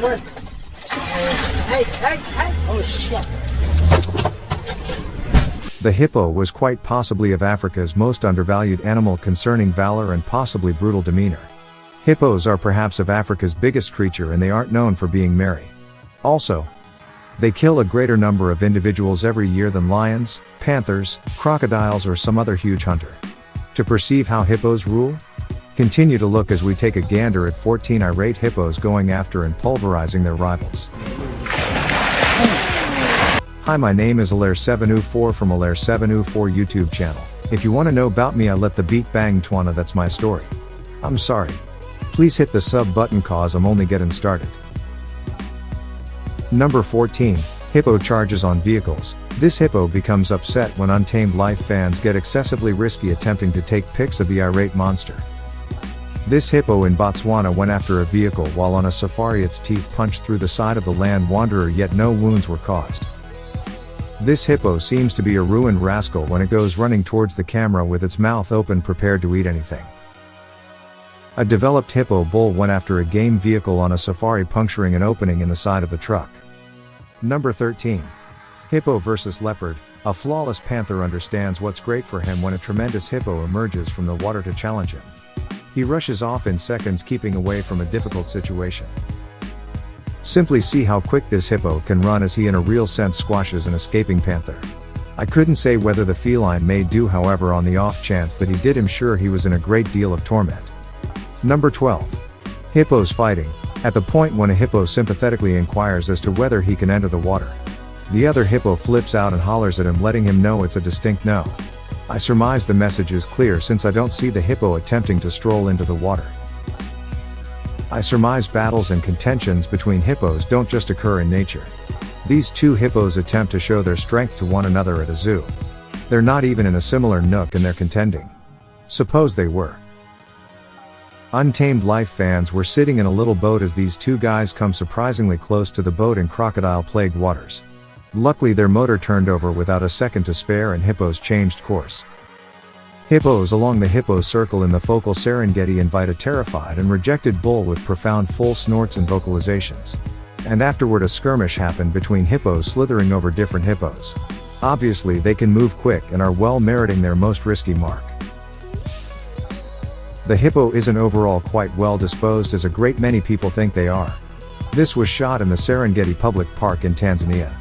Come on. Hey. Oh, shit. The hippo was quite possibly of Africa's most undervalued animal concerning valor and possibly brutal demeanor. Hippos are perhaps of Africa's biggest creature and they aren't known for being merry. Also, they kill a greater number of individuals every year than lions, panthers, crocodiles or some other huge hunter. To perceive how hippos rule? Continue to look as we take a gander at 14 irate hippos going after and pulverizing their rivals. Hi, my name is Alaire704 from Alaire704 YouTube channel. If you want to know about me, I let the beat bang twana, that's my story. I'm sorry. Please hit the sub button cause I'm only getting started. Number 14. Hippo charges on vehicles. This hippo becomes upset when Untamed Life fans get excessively risky attempting to take pics of the irate monster. This hippo in Botswana went after a vehicle while on a safari. Its teeth punched through the side of the land wanderer, yet no wounds were caused. This hippo seems to be a ruined rascal when it goes running towards the camera with its mouth open, prepared to eat anything. A developed hippo bull went after a game vehicle on a safari, puncturing an opening in the side of the truck. Number 13. Hippo versus leopard. A flawless panther understands what's great for him when a tremendous hippo emerges from the water to challenge him. He rushes off in seconds, keeping away from a difficult situation. Simply see how quick this hippo can run as he in a real sense squashes an escaping panther. I couldn't say whether the feline may do, however, on the off chance that he did, I'm sure he was in a great deal of torment. Number 12. Hippos fighting. At the point when a hippo sympathetically inquires as to whether he can enter the water, the other hippo flips out and hollers at him, letting him know it's a distinct no. I surmise the message is clear since I don't see the hippo attempting to stroll into the water. I surmise battles and contentions between hippos don't just occur in nature. These two hippos attempt to show their strength to one another at a zoo. They're not even in a similar nook and they're contending. Suppose they were. Untamed Life fans were sitting in a little boat as these two guys come surprisingly close to the boat in crocodile-plagued waters. Luckily their motor turned over without a second to spare and hippos changed course. Hippos along the hippo circle in the focal Serengeti invite a terrified and rejected bull with profound full snorts and vocalizations. And afterward a skirmish happened between hippos slithering over different hippos. Obviously they can move quick and are well meriting their most risky mark. The hippo isn't overall quite well disposed as a great many people think they are. This was shot in the Serengeti Public Park in Tanzania.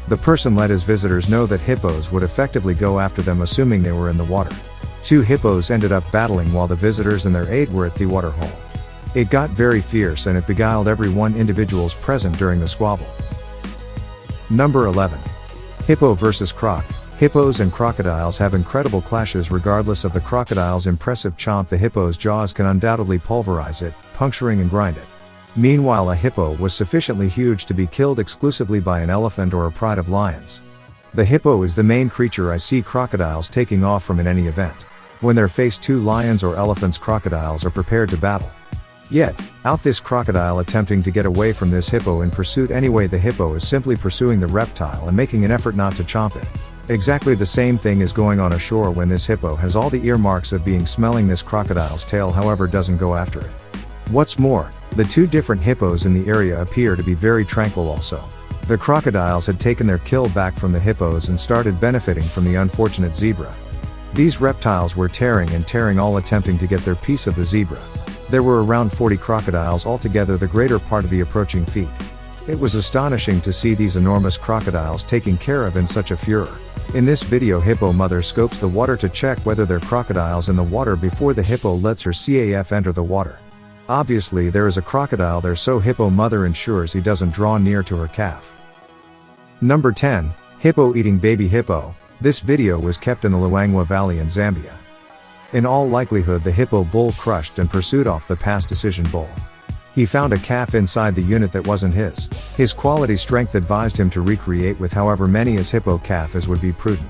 The person let his visitors know that hippos would effectively go after them assuming they were in the water. Two hippos ended up battling while the visitors and their aide were at the water hole. It got very fierce and it beguiled every one individuals present during the squabble. Number 11. Hippo versus croc. Hippos and crocodiles have incredible clashes. Regardless of the crocodile's impressive chomp, the hippo's jaws can undoubtedly pulverize it, puncturing and grind it. Meanwhile, a hippo was sufficiently huge to be killed exclusively by an elephant or a pride of lions. The hippo is the main creature I see crocodiles taking off from in any event. When they're faced two lions or elephants, crocodiles are prepared to battle. Yet, out this crocodile attempting to get away from this hippo in pursuit anyway. The hippo is simply pursuing the reptile and making an effort not to chomp it. Exactly the same thing is going on ashore when this hippo has all the earmarks of being smelling this crocodile's tail, however doesn't go after it. What's more, the two different hippos in the area appear to be very tranquil also. The crocodiles had taken their kill back from the hippos and started benefiting from the unfortunate zebra. These reptiles were tearing and tearing, all attempting to get their piece of the zebra. There were around 40 crocodiles altogether, the greater part of the approaching feet. It was astonishing to see these enormous crocodiles taken care of in such a furor. In this video, hippo mother scopes the water to check whether there are crocodiles in the water before the hippo lets her calf enter the water. Obviously there is a crocodile there, so hippo mother ensures he doesn't draw near to her calf. Number 10. Hippo eating baby hippo. This video was kept in the Luangwa Valley in Zambia. In all likelihood the hippo bull crushed and pursued off the past decision bull. He found a calf inside the unit that wasn't his. His quality strength advised him to recreate with however many as hippo calf as would be prudent.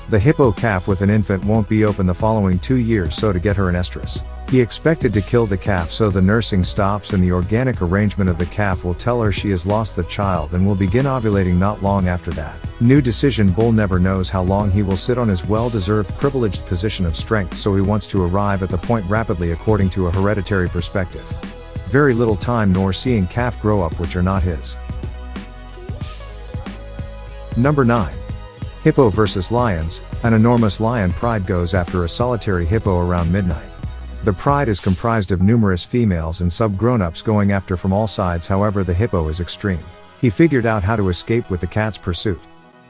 The hippo calf with an infant won't be open the following 2 years, so to get her an estrus, he expected to kill the calf, so the nursing stops and the organic arrangement of the calf will tell her she has lost the child and will begin ovulating not long after that. New decision bull never knows how long he will sit on his well-deserved privileged position of strength, so he wants to arrive at the point rapidly according to a hereditary perspective. very little time nor seeing calf grow up which are not his. Number 9. Hippo vs lions. An enormous lion pride goes after a solitary hippo around midnight. The pride is comprised of numerous females and sub-grown-ups going after from all sides, however the hippo is extreme. He figured out how to escape with the cat's pursuit.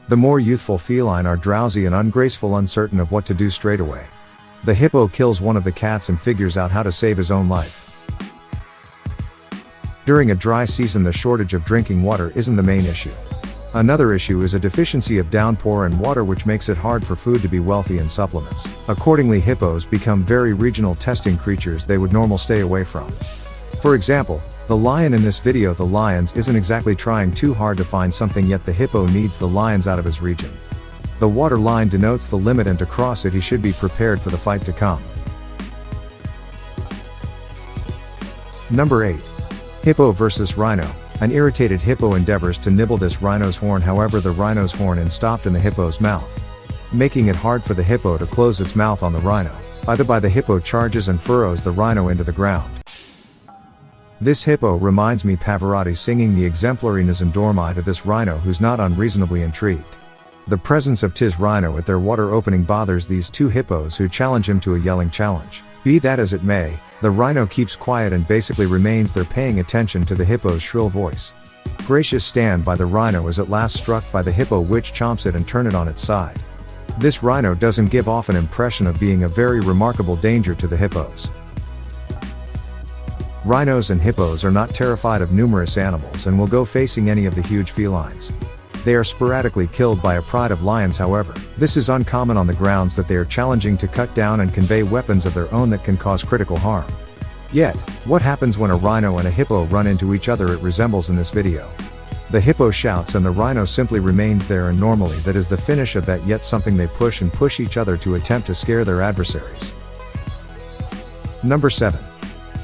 The more youthful feline are drowsy and ungraceful, uncertain of what to do straight away. The hippo kills one of the cats and figures out how to save his own life. During a dry season, the shortage of drinking water isn't the main issue. Another issue is a deficiency of downpour and water, which makes it hard for food to be wealthy in supplements. Accordingly, hippos become very regional, testing creatures they would normally stay away from. For example, the lion in this video, the lions isn't exactly trying too hard to find something, yet the hippo needs the lions out of his region. The water line denotes the limit, and to cross it he should be prepared for the fight to come. Number 8. Hippo vs rhino. An irritated hippo endeavors to nibble this rhino's horn, however the rhino's horn is stopped in the hippo's mouth, making it hard for the hippo to close its mouth on the rhino. Either the hippo charges and furrows the rhino into the ground. This hippo reminds me Pavarotti singing the exemplariness and dormi to this rhino, who's not unreasonably intrigued. The presence of tis rhino at their water opening bothers these two hippos, who challenge him to a yelling challenge. Be that as it may, the rhino keeps quiet and basically remains there, paying attention to the hippo's shrill voice. Gracious stand by the rhino is at last struck by the hippo, which chomps it and turn it on its side. This rhino doesn't give off an impression of being a very remarkable danger to the hippos. Rhinos and hippos are not terrified of numerous animals and will go facing any of the huge felines. They are sporadically killed by a pride of lions, however. This is uncommon on the grounds that they are challenging to cut down and convey weapons of their own that can cause critical harm. Yet, what happens when a rhino and a hippo run into each other? It resembles in this video. The hippo shouts and the rhino simply remains there, and normally that is the finish of that, yet something they push and push each other to attempt to scare their adversaries. Number 7.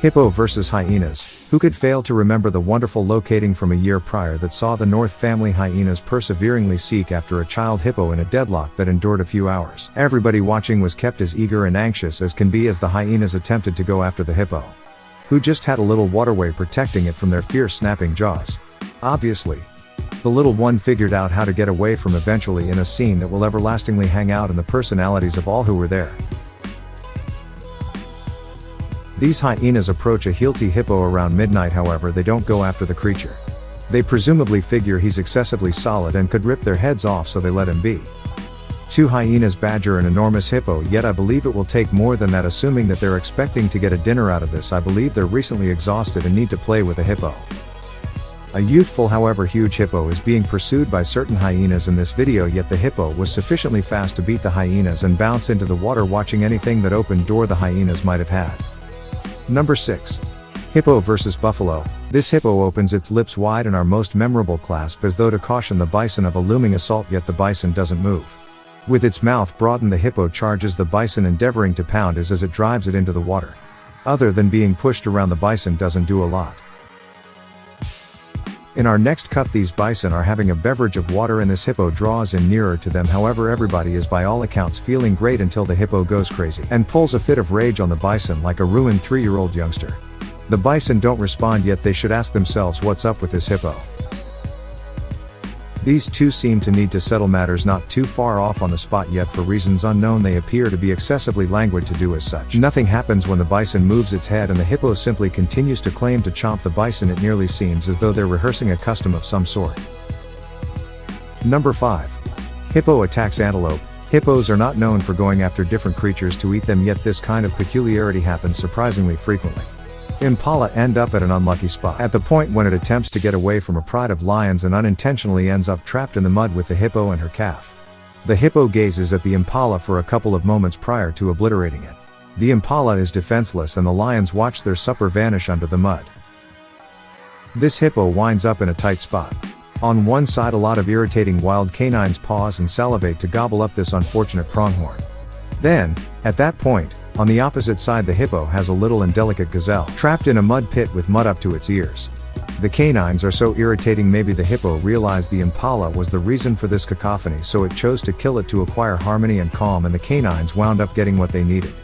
Hippo vs hyenas. Who could fail to remember the wonderful locating from a year prior that saw the North family hyenas perseveringly seek after a child hippo in a deadlock that endured a few hours? Everybody watching was kept as eager and anxious as can be as the hyenas attempted to go after the hippo, who just had a little waterway protecting it from their fierce snapping jaws. Obviously, the little one figured out how to get away from, eventually in a scene that will everlastingly hang out in the personalities of all who were there. These hyenas approach a healthy hippo around midnight, however they don't go after the creature. They presumably figure he's excessively solid and could rip their heads off, so they let him be. Two hyenas badger an enormous hippo, yet I believe it will take more than that, assuming that they're expecting to get a dinner out of this. I believe they're recently exhausted and need to play with a hippo. A youthful, however huge hippo is being pursued by certain hyenas in this video, yet the hippo was sufficiently fast to beat the hyenas and bounce into the water, watching anything that open door the hyenas might have had. Number 6. Hippo vs buffalo. This hippo opens its lips wide in our most memorable clasp, as though to caution the bison of a looming assault, yet the bison doesn't move. With its mouth broadened, the hippo charges the bison, endeavoring to pound as it drives it into the water. Other than being pushed around, the bison doesn't do a lot. In our next cut, these bison are having a beverage of water and this hippo draws in nearer to them. However, everybody is by all accounts feeling great until the hippo goes crazy and pulls a fit of rage on the bison like a ruined 3-year-old youngster. The bison don't respond, yet they should ask themselves what's up with this hippo. These two seem to need to settle matters not too far off on the spot, yet for reasons unknown they appear to be excessively languid to do as such. Nothing happens when the bison moves its head and the hippo simply continues to claim to chomp the bison. It nearly seems as though they're rehearsing a custom of some sort. Number 5. Hippo attacks antelope. Hippos are not known for going after different creatures to eat them, yet this kind of peculiarity happens surprisingly frequently. Impala end up at an unlucky spot at the point when it attempts to get away from a pride of lions and unintentionally ends up trapped in the mud with the hippo and her calf. The hippo gazes at the impala for a couple of moments prior to obliterating it. The impala is defenseless and the lions watch their supper vanish under the mud. This hippo winds up in a tight spot. On one side, a lot of irritating wild canines pause and salivate to gobble up this unfortunate pronghorn. Then, at that point, on the opposite side, the hippo has a little and delicate gazelle trapped in a mud pit with mud up to its ears. The canines are so irritating, maybe the hippo realized the impala was the reason for this cacophony, so it chose to kill it to acquire harmony and calm, and the canines wound up getting what they needed.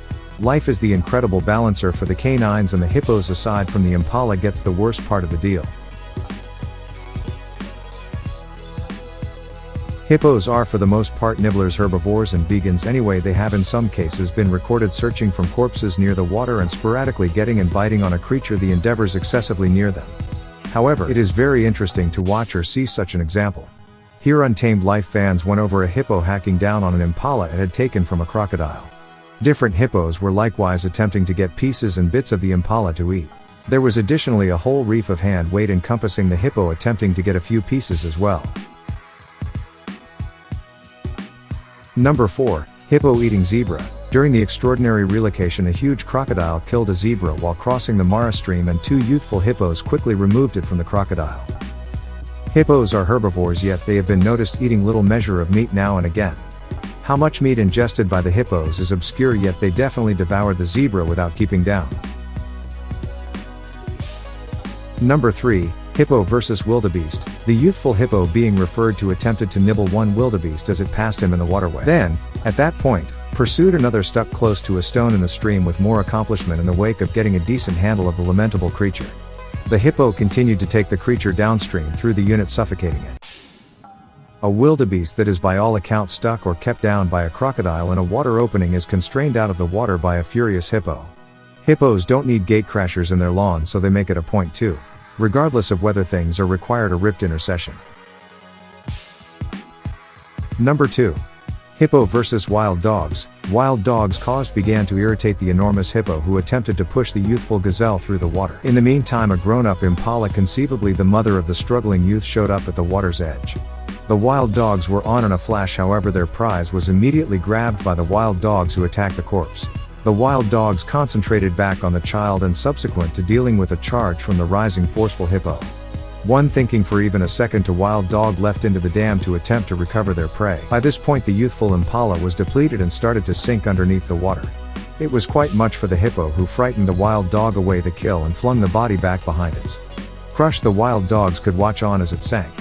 Life is the incredible balancer for the canines, and the hippos aside from the impala gets the worst part of the deal. Hippos are for the most part nibblers, herbivores and vegans anyway. They have in some cases been recorded searching from corpses near the water and sporadically getting and biting on a creature the endeavors excessively near them. However, it is very interesting to watch or see such an example. Here Untamed Life fans went over a hippo hacking down on an impala it had taken from a crocodile. Different hippos were likewise attempting to get pieces and bits of the impala to eat. There was additionally a whole reef of hand weight encompassing the hippo attempting to get a few pieces as well. Number 4. Hippo eating zebra. During the extraordinary relocation, a huge crocodile killed a zebra while crossing the Mara stream, and 2 youthful hippos quickly removed it from the crocodile. Hippos are herbivores, yet they have been noticed eating little measure of meat now and again. How much meat ingested by the hippos is obscure, yet they definitely devoured the zebra without keeping down. Number 3. Hippo versus wildebeest. The youthful hippo being referred to attempted to nibble one wildebeest as it passed him in the waterway. Then, at that point, pursued another stuck close to a stone in the stream with more accomplishment in the wake of getting a decent handle of the lamentable creature. The hippo continued to take the creature downstream through the unit, suffocating it. A wildebeest that is by all accounts stuck or kept down by a crocodile in a water opening is constrained out of the water by a furious hippo. Hippos don't need gatecrashers in their lawn, so they make it a point too, regardless of whether things are required a ripped intercession. Number 2. Hippo versus wild dogs. Wild dogs began to irritate the enormous hippo, who attempted to push the youthful gazelle through the water. In the meantime, a grown-up impala, conceivably the mother of the struggling youth, showed up at the water's edge. The wild dogs were on in a flash, however their prize was immediately grabbed by the wild dogs who attacked the corpse. The wild dogs concentrated back on the child, and subsequent to dealing with a charge from the rising forceful hippo. One thinking for even a second, a wild dog leapt into the dam to attempt to recover their prey. By this point the youthful impala was depleted and started to sink underneath the water. It was quite much for the hippo, who frightened the wild dog away the kill and flung the body back behind its crush. The wild dogs could watch on as it sank.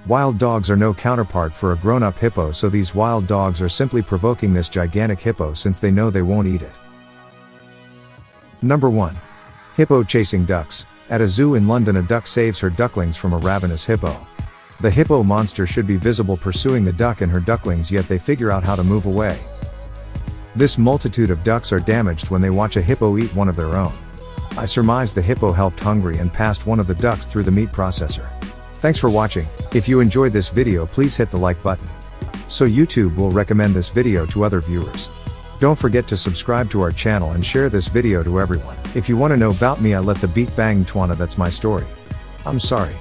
Wild dogs are no counterpart for a grown-up hippo, so these wild dogs are simply provoking this gigantic hippo since they know they won't eat it. Number 1. Hippo chasing ducks. At a zoo in London, a duck saves her ducklings from a ravenous hippo. The hippo monster should be visible pursuing the duck and her ducklings, yet they figure out how to move away. This multitude of ducks are damaged when they watch a hippo eat one of their own. I surmise the hippo helped hungry and passed one of the ducks through the meat processor. Thanks for watching. If you enjoyed this video, please hit the like button, so YouTube will recommend this video to other viewers. Don't forget to subscribe to our channel and share this video to everyone. If you want to know about me, I let the beat bang twana, that's my story. I'm sorry.